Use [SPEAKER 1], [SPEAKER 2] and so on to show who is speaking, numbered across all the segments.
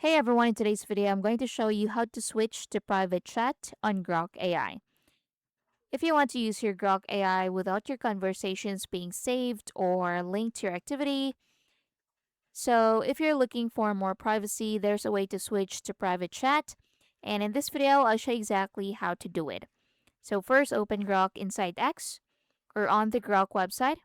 [SPEAKER 1] Hey everyone, in today's video, I'm going to show you how to switch to private chat on Grok AI. If you want to use your Grok AI without your conversations being saved or linked to your activity, so if you're looking for more privacy, there's a way to switch to private chat. And in this video, I'll show you exactly how to do it. So first, open Grok inside X or on the Grok website.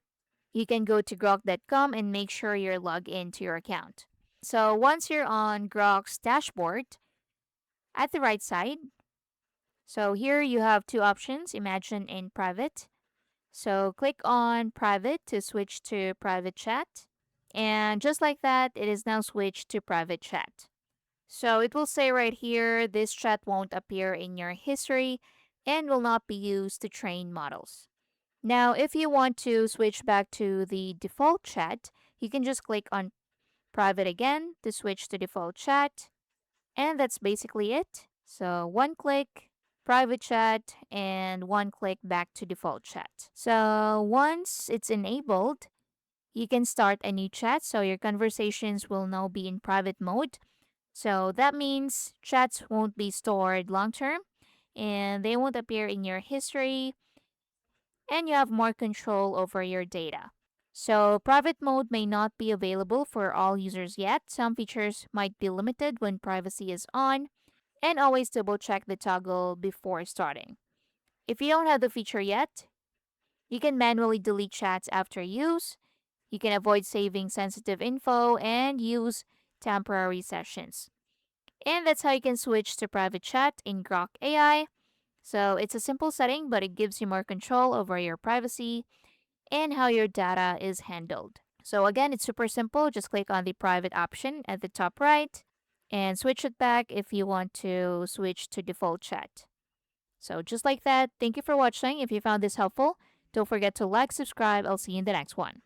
[SPEAKER 1] You can go to grok.com and make sure you're logged into your account. So once you're on Grok's dashboard, at the right side, so here you have two options, imagine and private. So click on private to switch to private chat. And just like that, it is now switched to private chat. So it will say right here, this chat won't appear in your history and will not be used to train models. Now, if you want to switch back to the default chat, you can just click on private again to switch to default chat. And that's basically it. So one click, private chat, and one click back to default chat. So once it's enabled, you can start a new chat. So your conversations will now be in private mode. So that means chats won't be stored long term and they won't appear in your history, and you have more control over your data. So, private mode may not be available for all users yet. Some features might be limited when privacy is on, and always double check the toggle before starting. If you don't have the feature yet, you can manually delete chats after use. You can avoid saving sensitive info and use temporary sessions. And that's how you can switch to private chat in Grok AI. So it's a simple setting, but it gives you more control over your privacy and how your data is handled. So again, it's super simple. Just click on the private option at the top right and switch it back if you want to switch to default chat. So just like that, thank you for watching. If you found this helpful, don't forget to like, subscribe. I'll see you in the next one.